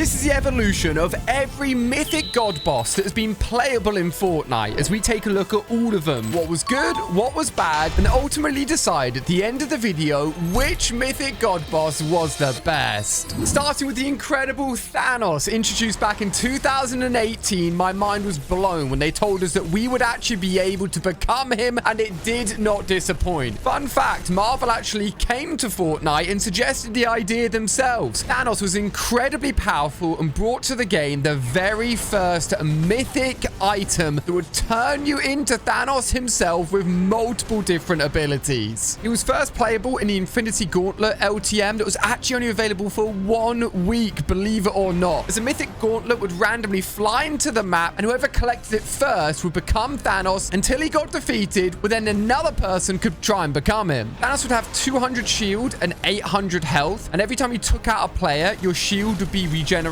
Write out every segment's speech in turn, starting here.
This is the evolution of every mythic god boss that has been playable in Fortnite, as we take a look at all of them. What was good, what was bad, and ultimately decide at the end of the video which mythic god boss was the best. Starting with the incredible Thanos, introduced back in 2018, my mind was blown when they told us that we would actually be able to become him, and it did not disappoint. Fun fact, Marvel actually came to Fortnite and suggested the idea themselves. Thanos was incredibly powerful and brought to the game the very first mythic item that would turn you into Thanos himself with multiple different abilities. He was first playable in the Infinity Gauntlet LTM that was actually only available for 1 week, believe it or not. As a mythic gauntlet would randomly fly into the map, and whoever collected it first would become Thanos until he got defeated, but then another person could try and become him. Thanos would have 200 shield and 800 health, and every time you took out a player, your shield would be regenerated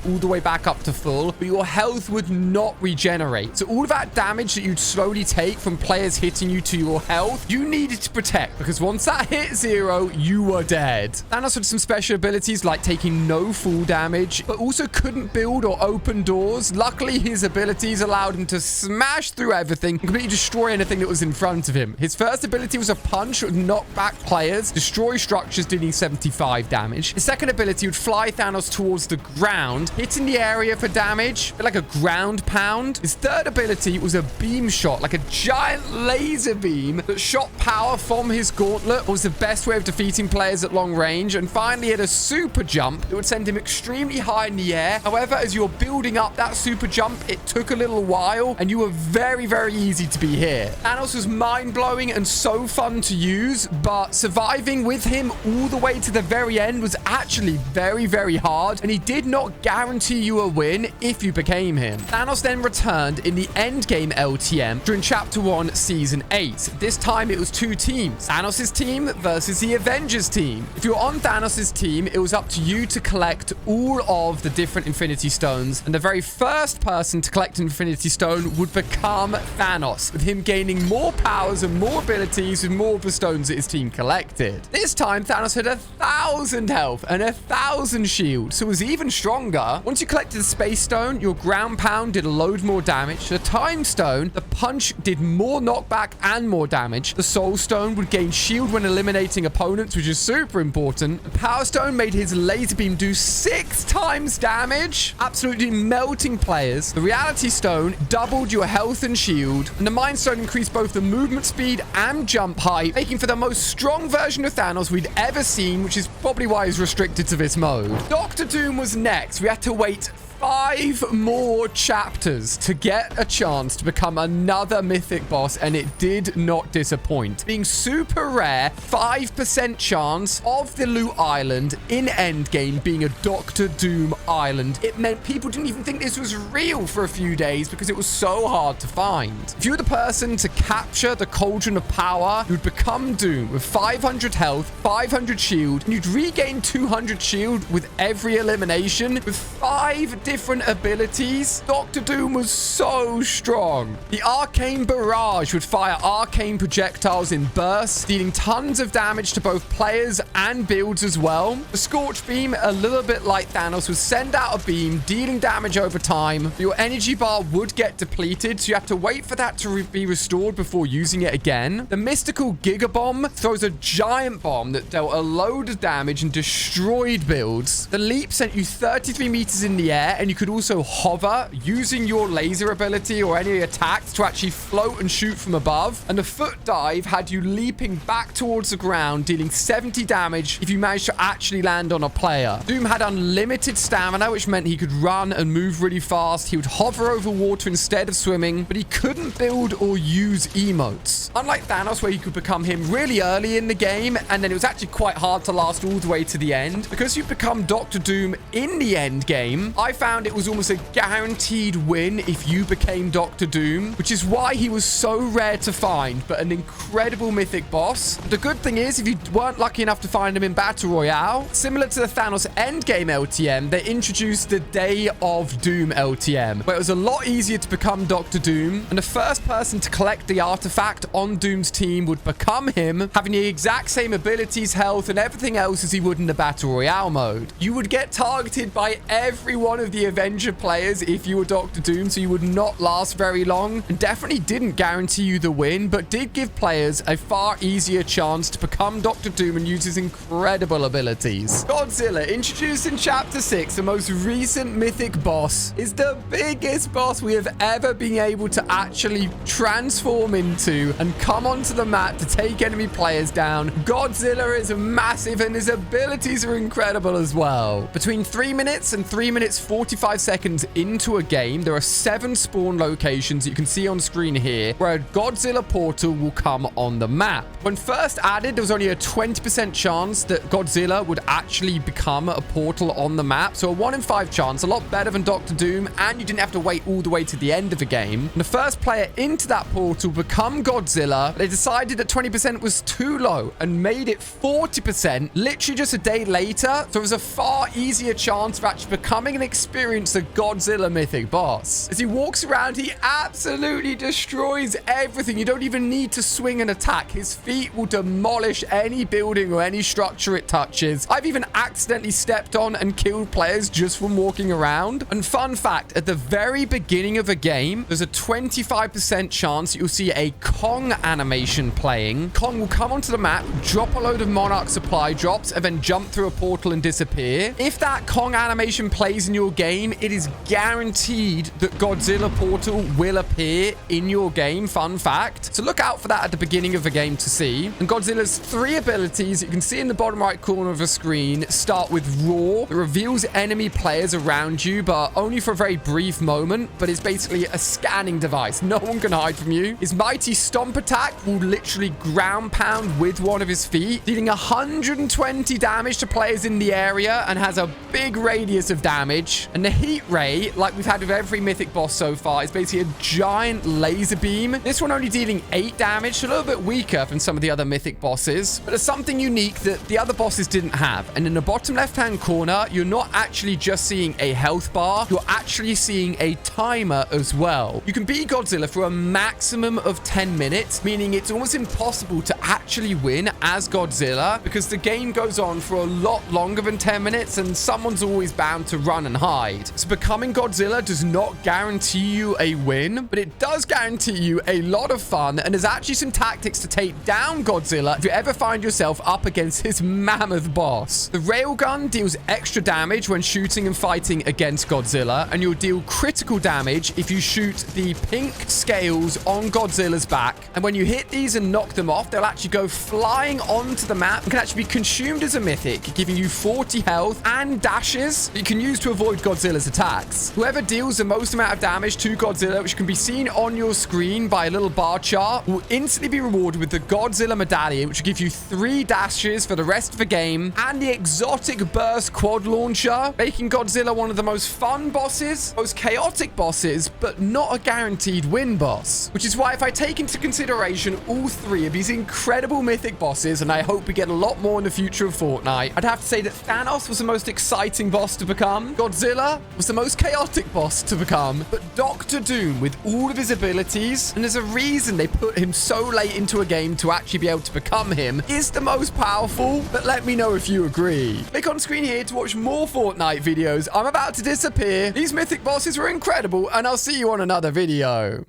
all the way back up to full, but your health would not regenerate. So all of that damage that you'd slowly take from players hitting you to your health, you needed to protect, because once that hit 0, you were dead. Thanos had some special abilities like taking no full damage, but also couldn't build or open doors. Luckily, his abilities allowed him to smash through everything and completely destroy anything that was in front of him. His first ability was a punch that would knock back players, destroy structures, dealing 75 damage. His second ability would fly Thanos towards the ground, hitting the area for damage, like a ground pound. His third ability was a beam shot, like a giant laser beam that shot power from his gauntlet. Was the best way of defeating players at long range. And finally, he had a super jump that would send him extremely high in the air. However, as you're building up that super jump, it took a little while, and you were very, very easy to be hit. Thanos was mind-blowing and so fun to use, but surviving with him all the way to the very end was actually very, very hard, and he did not guarantee you a win if you became him. Thanos then returned in the endgame LTM during Chapter 1, Season 8. This time it was 2 teams, Thanos' team versus the Avengers team. If you're on Thanos' team, it was up to you to collect all of the different Infinity Stones, and the very first person to collect an Infinity Stone would become Thanos, with him gaining more powers and more abilities with more of the stones that his team collected. This time, Thanos had 1,000 health and 1,000 shield, so it was even stronger. Once you collected the Space Stone, your ground pound did a load more damage. The Time Stone, the punch did more knockback and more damage. The Soul Stone would gain shield when eliminating opponents, which is super important. The Power Stone made his laser beam do 6 times damage, absolutely melting players. The Reality Stone doubled your health and shield, and the Mind Stone increased both the movement speed and jump height, making for the most strong version of Thanos we'd ever seen, which is probably why he's restricted to this mode. Dr. Doom was next. We had to wait 5 more chapters to get a chance to become another mythic boss, and it did not disappoint. Being super rare, 5% chance of the loot island in endgame being a Dr. Doom island. It meant people didn't even think this was real for a few days because it was so hard to find. If you were the person to capture the Cauldron of Power, you'd become Doom with 500 health, 500 shield, and you'd regain 200 shield with every elimination with 5 different abilities. Dr. Doom was so strong. The Arcane Barrage would fire arcane projectiles in bursts, dealing tons of damage to both players and builds as well. The Scorch Beam, a little bit like Thanos, would send out a beam, dealing damage over time. Your energy bar would get depleted, so you have to wait for that to be restored before using it again. The Mystical Giga Bomb throws a giant bomb that dealt a load of damage and destroyed builds. The Leap sent you 33 meters in the air, and you could also hover using your laser ability or any attacks to actually float and shoot from above. And the Foot Dive had you leaping back towards the ground, dealing 70 damage if you managed to actually land on a player. Doom had unlimited stamina, which meant he could run and move really fast. He would hover over water instead of swimming, but he couldn't build or use emotes. Unlike Thanos, where you could become him really early in the game, and then it was actually quite hard to last all the way to the end. Because you become Dr. Doom in the end game, I found found it was almost a guaranteed win if you became Dr. Doom, which is why he was so rare to find, but an incredible mythic boss. The good thing is, if you weren't lucky enough to find him in Battle Royale, similar to the Thanos Endgame LTM, they introduced the Day of Doom LTM, where it was a lot easier to become Dr. Doom, and the first person to collect the artifact on Doom's team would become him, having the exact same abilities, health, and everything else as he would in the Battle Royale mode. You would get targeted by every one of the Avenger players if you were Dr. Doom, so you would not last very long, and definitely didn't guarantee you the win, but did give players a far easier chance to become Dr. Doom and use his incredible abilities. Godzilla, introduced in Chapter 6, the most recent mythic boss, is the biggest boss we have ever been able to actually transform into and come onto the map to take enemy players down. Godzilla is massive and his abilities are incredible as well. Between 3 minutes and 3 minutes 45 seconds into a game, there are 7 spawn locations you can see on screen here where a Godzilla portal will come on the map. When first added, there was only a 20% chance that Godzilla would actually become a portal on the map, so a 1 in 5 chance, a lot better than Dr. Doom, and you didn't have to wait all the way to the end of the game. And the first player into that portal become Godzilla. They decided that 20% was too low and made it 40% literally just a day later, so it was a far easier chance of actually becoming and experience the Godzilla mythic boss. As he walks around, he absolutely destroys everything. You don't even need to swing an attack. His feet will demolish any building or any structure it touches. I've even accidentally stepped on and killed players just from walking around. And fun fact, at the very beginning of a game, there's a 25% chance you'll see a Kong animation playing. Kong will come onto the map, drop a load of Monarch supply drops, and then jump through a portal and disappear. If that Kong animation plays in your game, it is guaranteed that Godzilla portal will appear in your game. Fun fact. So look out for that at the beginning of the game to see. And Godzilla's 3 abilities, you can see in the bottom right corner of the screen, start with Roar. It reveals enemy players around you, but only for a very brief moment. But it's basically a scanning device. No one can hide from you. His mighty stomp attack will literally ground pound with one of his feet, dealing 120 damage to players in the area and has a big radius of damage. And the heat ray, like we've had with every mythic boss so far, is basically a giant laser beam. This one only dealing 8 damage, so a little bit weaker than some of the other mythic bosses, but there's something unique that the other bosses didn't have. And in the bottom left hand corner, you're not actually just seeing a health bar, you're actually seeing a timer as well. You can beat Godzilla for a maximum of 10 minutes, meaning it's almost impossible to actually win as Godzilla because the game goes on for a lot longer than 10 minutes and someone's always bound to run and hide. So becoming Godzilla does not guarantee you a win, but it does guarantee you a lot of fun, and there's actually some tactics to take down Godzilla if you ever find yourself up against his mammoth boss. The railgun deals extra damage when shooting and fighting against Godzilla, and you'll deal critical damage if you shoot the pink scales on Godzilla's back. And when you hit these and knock them off, they'll actually go flying onto the map and can actually be consumed as a mythic, giving you 40 health and dashes that you can use to avoid Godzilla's attacks. Whoever deals the most amount of damage to Godzilla, which can be seen on your screen by a little bar chart, will instantly be rewarded with the Godzilla medallion, which will give you 3 dashes for the rest of the game, and the exotic burst quad launcher, making Godzilla one of the most fun bosses, most chaotic bosses, but not a guaranteed win boss. Which is why if I take into consideration all 3 of these incredible mythic bosses, and I hope we get a lot more in the future of Fortnite, I'd have to say that Thanos was the most exciting boss to become, Godzilla was the most chaotic boss to become, but Dr. Doom, with all of his abilities, and there's a reason they put him so late into a game to actually be able to become him, is the most powerful. But let me know if you agree. Click on screen here to watch more Fortnite videos. I'm about to disappear. These mythic bosses were incredible, and I'll see you on another video.